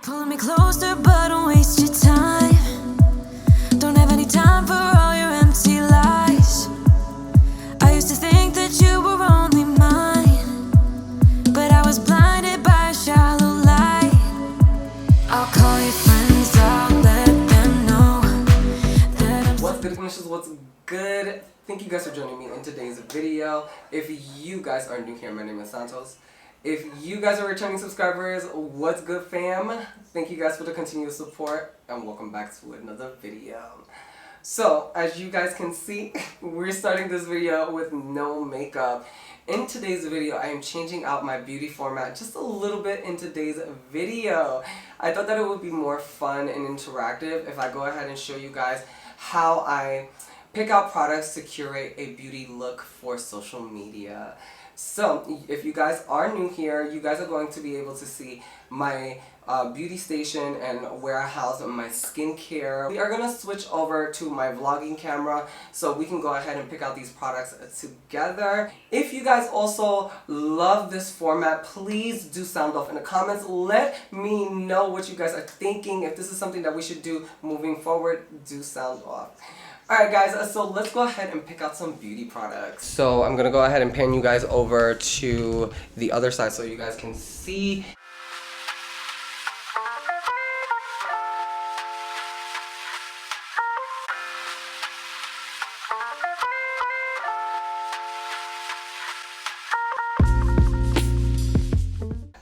Pulling me closer, but don't waste your time. Don't have any time for all your empty lies. I used to think that you were only mine, but I was blinded by a shallow light. I'll call your friends, I'll let them know that I'm... What's good, Missions? What's good? Thank you guys for joining me in today's video. If you guys are new here, my name is Santos. If you guys are returning subscribers, what's good, fam? Thank you guys for the continuous support and welcome back to another video. So, as you guys can see, we're starting this video with no makeup. In today's video, I am changing out my beauty format just a little bit in today's video. I thought that it would be more fun and interactive if I go ahead and show you guys how I pick out products to curate a beauty look for social media. So, if you guys are new here, you guys are going to be able to see my beauty station and where I house my skincare. We are going to switch over to my vlogging camera so we can go ahead and pick out these products together. If you guys also love this format, please do sound off in the comments. Let me know what you guys are thinking. If this is something that we should do moving forward, do sound off. Alright guys, so let's go ahead and pick out some beauty products. So I'm gonna go ahead and pan you guys over to the other side so you guys can see.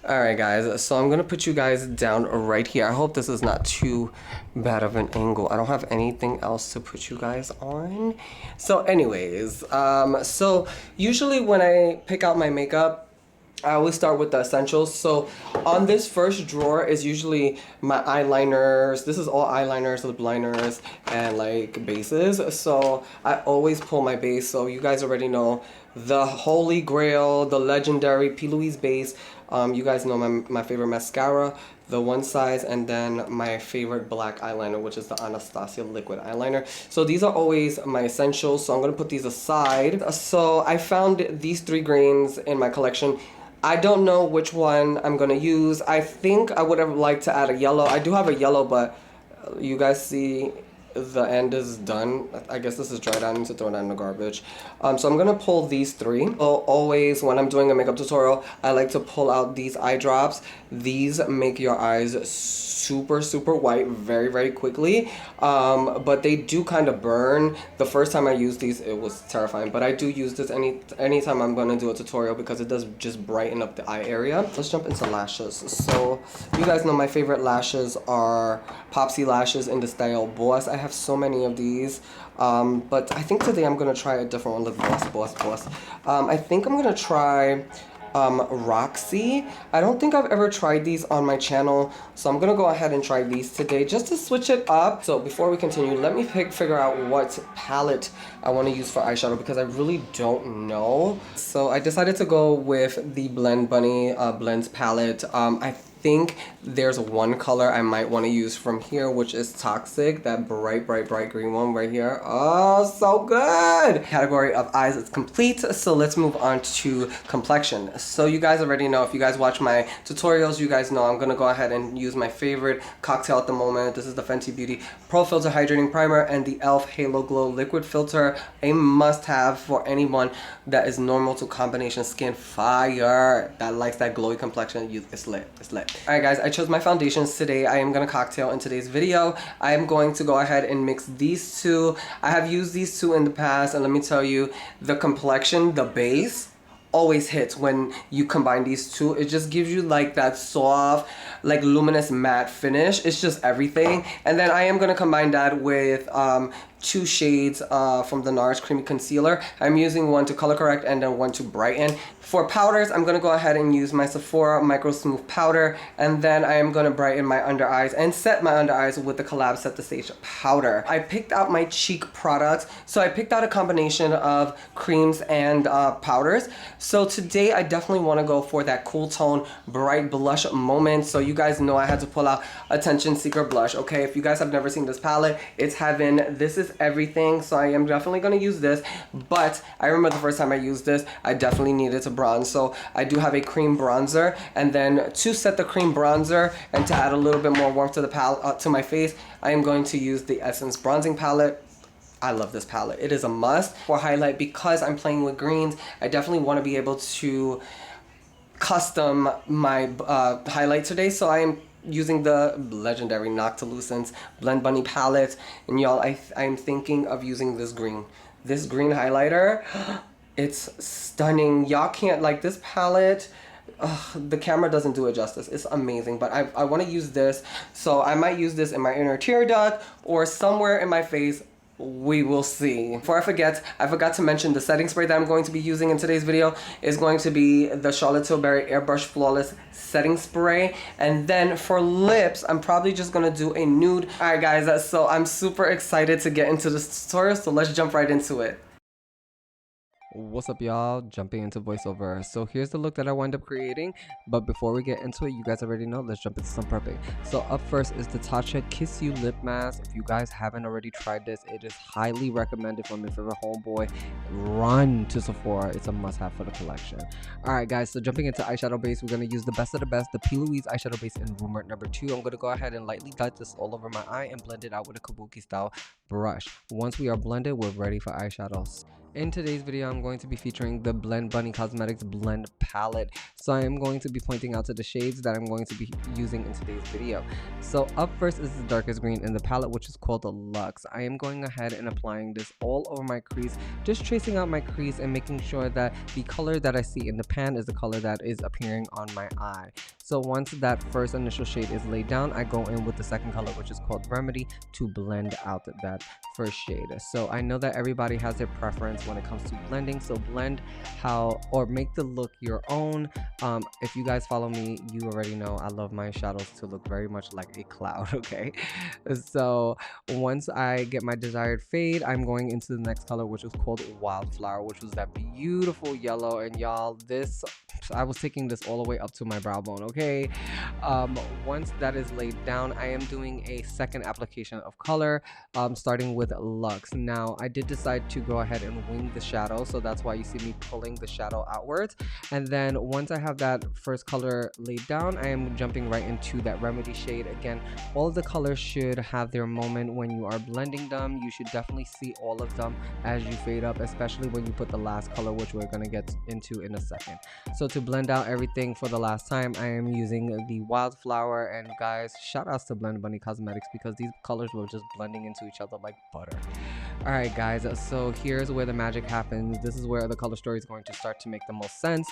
Alright guys, so I'm gonna put you guys down right here. I hope this is not too bad of an angle. I don't have anything else to put you guys on. So anyways, so usually when I pick out my makeup, I always start with the essentials. So on this first drawer is usually my eyeliners. This is all eyeliners, lip liners, and like bases. So I always pull my base. So you guys already know the holy grail, the legendary P.Louise base. You guys know my favorite mascara, the one size, and then my favorite black eyeliner, which is the Anastasia liquid eyeliner. So these are always my essentials. So I'm gonna put these aside. So I found these 3 grains in my collection. I don't know which one I'm gonna use. I think I would have liked to add a yellow. I do have a yellow, but you guys see the end is done. I guess this is dried. I need to throw that in the garbage. So I'm gonna pull these 3. So always when I'm doing a makeup tutorial, I like to pull out these eye drops. These make your eyes super white very quickly, but they do kind of burn. The first time I used these, it was terrifying, but I do use this anytime I'm gonna do a tutorial because it does just brighten up the eye area. Let's jump into lashes. So you guys know my favorite lashes are Popsy lashes in the style Boss. I have so many of these, but I think today I'm gonna try a different one. Look, Boss. I think I'm gonna try Roxy. I don't think I've ever tried these on my channel, so I'm gonna go ahead and try these today just to switch it up. So before we continue, let me figure out what palette I want to use for eyeshadow because I really don't know. So I decided to go with the Blend Bunny Blends palette. I think there's one color I might want to use from here, which is Toxic, that bright green one right here. Oh, so good! Category of eyes is complete, so let's move on to complexion. So you guys already know, if you guys watch my tutorials, you guys know I'm gonna go ahead and use my favorite cocktail at the moment. This is the Fenty Beauty Pro Filter Hydrating Primer and the e.l.f. Halo Glow Liquid Filter. A must-have for anyone that is normal to combination skin. Fire! That likes that glowy complexion. It's lit. Alright guys, I chose my foundations today. I am gonna cocktail in today's video. I am going to go ahead and mix these 2. I have used these 2 in the past, and let me tell you, the complexion, the base, always hits when you combine these 2. It just gives you like that soft, like luminous matte finish. It's just everything. And then I am gonna combine that with 2 shades from the Nars Creamy Concealer. I'm using one to color correct and then one to brighten. For powders, I'm going to go ahead and use my Sephora Micro Smooth Powder, and then I am going to brighten my under eyes and set my under eyes with the Callab Set the Stage powder. I picked out my cheek products, so I picked out a combination of creams and powders. So today I definitely want to go for that cool tone, bright blush moment. So you guys know I had to pull out Attention Seeker blush, okay? If you guys have never seen this palette, it's heaven. This is everything, so I am definitely going to use this. But I remember the first time I used this, I definitely needed to bronze. So I do have a cream bronzer, and then to set the cream bronzer and to add a little bit more warmth to the palette, to my face, I am going to use the Essence bronzing palette. I love this palette. It is a must for highlight because I'm playing with greens. I definitely want to be able to custom my highlight today, so I am using the legendary Noctilucence Blend Bunny palette, and y'all, I'm thinking of using this green highlighter. It's stunning. Y'all can't, like, this palette, the camera doesn't do it justice. It's amazing, but I want to use this, so I might use this in my inner tear duct or somewhere in my face. We will see. Before I forgot to mention the setting spray that I'm going to be using in today's video is going to be the Charlotte Tilbury Airbrush Flawless Setting Spray. And then for lips, I'm probably just gonna do a nude. Alright guys, so I'm super excited to get into this tutorial, so let's jump right into it. What's up, y'all? Jumping into voiceover. So here's the look that I wound up creating, but before we get into it, you guys already know, let's jump into some prepping. So up first is the Tatcha Kiss You lip mask. If you guys haven't already tried this, it is highly recommended from my favorite homeboy. Run to Sephora. It's a must-have for the collection. Alright guys, so jumping into eyeshadow base, we're going to use the best of the best, the P.Louise eyeshadow base in Rumor number 2. I'm going to go ahead and lightly dot this all over my eye and blend it out with a kabuki style brush. Once we are blended, we're ready for eyeshadows. In today's video, I'm going to be featuring the Blend Bunny Cosmetics Blend Palette. So I am going to be pointing out to the shades that I'm going to be using in today's video. So up first is the darkest green in the palette, which is called the Luxe. I am going ahead and applying this all over my crease, just tracing out my crease and making sure that the color that I see in the pan is the color that is appearing on my eye. So once that first initial shade is laid down, I go in with the second color, which is called Remedy, to blend out that first shade. So I know that everybody has their preference when it comes to blending, so blend how or make the look your own. If you guys follow me, you already know I love my shadows to look very much like a cloud. Okay, so once I get my desired fade, I'm going into the next color, which is called Wildflower, which was that beautiful yellow. And y'all, this, I was taking this all the way up to my brow bone. Okay, once that is laid down, I am doing a second application of color, starting with Luxe. Now I did decide to go ahead and wing the shadow, so that's why you see me pulling the shadow outwards. And then once I have that first color laid down, I am jumping right into that Remedy shade. Again, all of the colors should have their moment when you are blending them. You should definitely see all of them as you fade up, especially when you put the last color, which we're going to get into in a second. So to blend out everything for the last time, I am using the Wildflower. And guys, shout outs to Blend Bunny Cosmetics, because these colors were just blending into each other like butter. Alright guys, so here's where the magic happens. This is where the color story is going to start to make the most sense.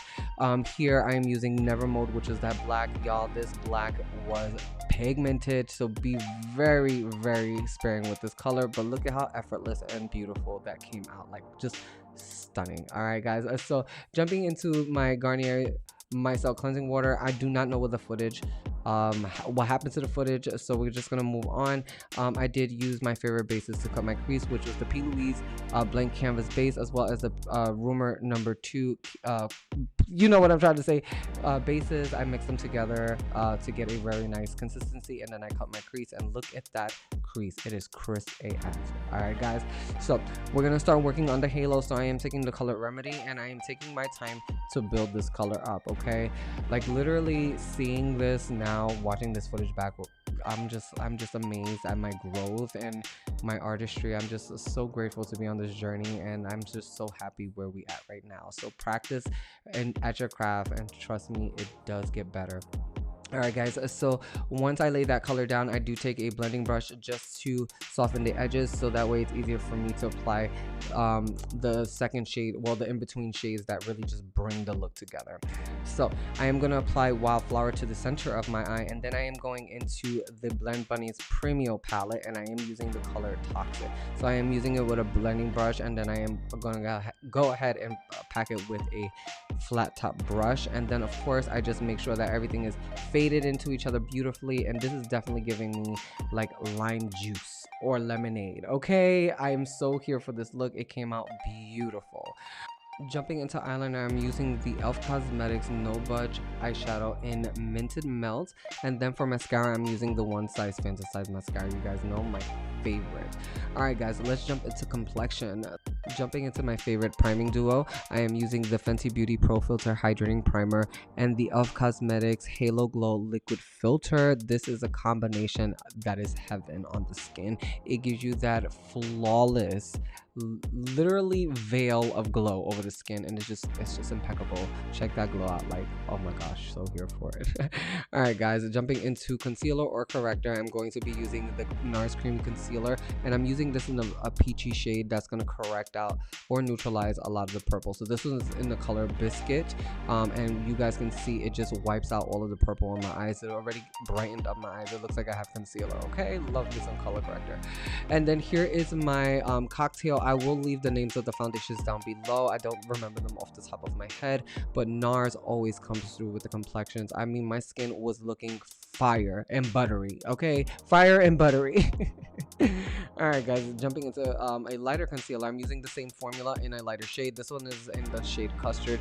Here I am using Never Mode, which is that black. Y'all, this black was pigmented, so be very, very sparing with this color, but look at how effortless and beautiful that came out. Like, just stunning. Alright guys, so jumping into my Garnier Micellar Cleansing Water. I do not know what the footage what happened to the footage, so we're just gonna move on. I did use my favorite bases to cut my crease, which was the P.Louise blank canvas base, as well as the Rumor number 2 you know what I'm trying to say, bases. I mixed them together to get a very nice consistency, and then I cut my crease, and look at that crease. It is crisp AF. Alright guys, so we're gonna start working on the halo. So I am taking the color Remedy, and I am taking my time to build this color up. Okay, like literally seeing this now, watching this footage back, I'm just amazed at my growth and my artistry. I'm just so grateful to be on this journey, and I'm just so happy where we at right now. So practice and at your craft, and trust me, it does get better. Alright guys, so once I lay that color down, I do take a blending brush just to soften the edges, so that way it's easier for me to apply the second shade, well, the in-between shades that really just bring the look together. So I am going to apply Wildflower to the center of my eye, and then I am going into the Blend Bunny's Primal palette, and I am using the color Toxic. So I am using it with a blending brush, and then I am going to go ahead and pack it with a flat top brush. And then of course I just make sure that everything is faded into each other beautifully, and this is definitely giving me like lime juice or lemonade. Okay, I am so here for this look. It came out beautiful. Jumping into eyeliner, I'm using the e.l.f. Cosmetics No Budge eyeshadow in Minted Melt, and then for mascara I'm using the One Size Fantasize mascara. You guys know my favorite. Alright guys, let's jump into complexion. Jumping into my favorite priming duo, I am using the Fenty Beauty Pro Filter Hydrating Primer and the e.l.f. Cosmetics Halo Glow Liquid Filter. This is a combination that is heaven on the skin. It gives you that flawless, literally veil of glow over the skin, and it's just impeccable. Check that glow out. Like, oh my gosh, so here for it. All right guys, jumping into concealer or corrector, I'm going to be using the Nars Cream Concealer, and I'm using this in a peachy shade that's going to correct out or neutralize a lot of the purple. So this one's in the color Biscuit, and you guys can see it just wipes out all of the purple on my eyes. It already brightened up my eyes. It looks like I have concealer. Okay, love me some color corrector. And then here is my cocktail. I will leave the names of the foundations down below. I don't remember them off the top of my head, but Nars always comes through with the complexions. I mean, my skin was looking fire and buttery. Okay, fire and buttery. All right guys, jumping into a lighter concealer, I'm using the same formula in a lighter shade. This one is in the shade Custard.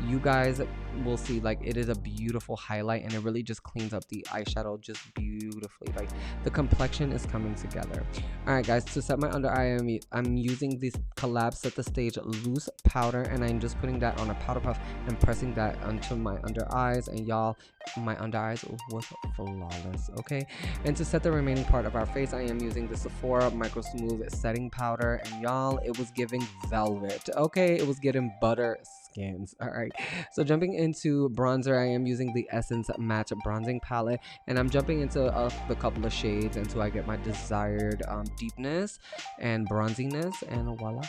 You guys will see, like, it is a beautiful highlight, and it really just cleans up the eyeshadow just beautifully. Like, the complexion is coming together. All right guys, to set my under eye, I'm using this Callab Set the Stage loose powder, and I'm just putting that on a powder puff and pressing that onto my under eyes. And y'all, my under eyes was flawless. Okay, and to set the remaining part of our face, I am using the Sephora Micro Smooth setting powder, and y'all, it was giving velvet. Okay, it was getting butter skins. All right, so jumping into bronzer, I am using the Essence Matte Bronzing Palette, and I'm jumping into the couple of shades until I get my desired deepness and bronziness, and voila,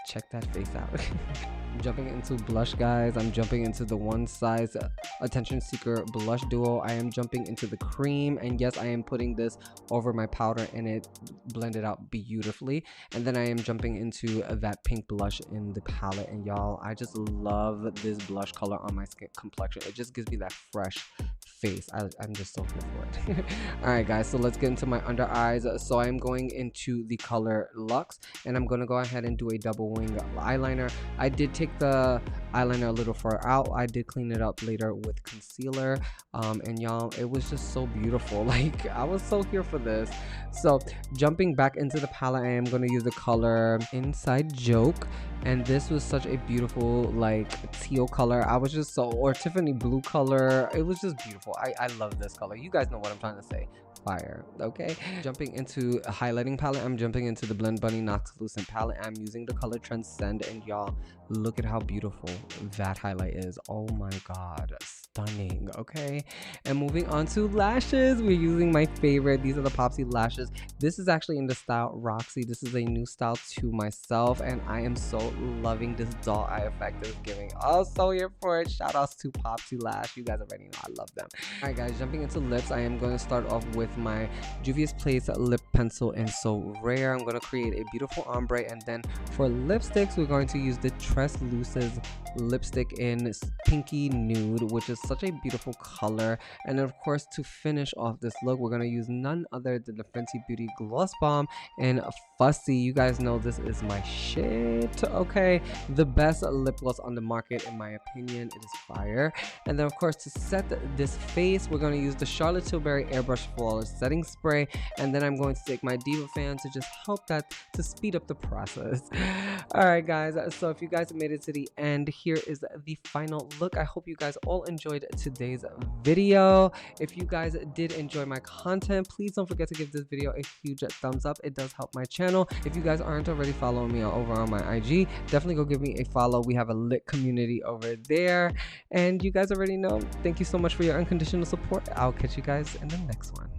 check that face out. Jumping into blush, guys, I'm jumping into the One Size Attention Seeker blush duo. I am jumping into the cream, and yes, I am putting this over my powder, and it blended out beautifully. And then I am jumping into that pink blush in the palette, and y'all, I just love this blush color on my skin complexion. It just gives me that fresh face. I'm just so here for it. All right guys, so let's get into my under eyes. So I'm going into the color Luxe, and I'm going to go ahead and do a double wing eyeliner. I did take the eyeliner a little far out. I did clean it up later with concealer, and y'all, it was just so beautiful. Like, I was so here for this. So jumping back into the palette, I am going to use the color Inside Joke, and this was such a beautiful, like, teal color. I was just so, or Tiffany blue color. It was just beautiful. I love this color. You guys know what I'm trying to say. Fire. Okay, jumping into a highlighting palette, I'm jumping into the Blend Bunny Noctilucent palette. I'm using the color Transcend, and y'all, look at how beautiful that highlight is. Oh my god, stunning. Okay, and moving on to lashes, we're using my favorite. These are the Popsy lashes. This is actually in the Style Roxy. This is a new style to myself, and I am so loving this doll eye effect that it's giving. Oh, so here for it. Shout outs to Popsy Lash. You guys already know I love them. All right guys, jumping into lips, I am going to start off with my Juvia's Place lip pencil in So Rare. I'm going to create a beautiful ombre, and then for lipsticks, we're going to use the Tres Luces lipstick in Pinky Nude, which is such a beautiful color. And then of course, to finish off this look, we're going to use none other than the Fenty Beauty Gloss Bomb in Fussy. You guys know this is my shit. Okay, the best lip gloss on the market in my opinion. It is fire. And then of course, to set this face, we're going to use the Charlotte Tilbury Airbrush Flawless Setting Spray, and then I'm going to take my Diva Fan to just help that to speed up the process. All right guys, so if you guys made it to the end, here is the final look. I hope you guys all enjoyed today's video. If you guys did enjoy my content, please don't forget to give this video a huge thumbs up. It does help my channel. If you guys aren't already following me over on my IG, definitely go give me a follow. We have a lit community over there, and you guys already know. Thank you so much for your unconditional support. I'll catch you guys in the next one.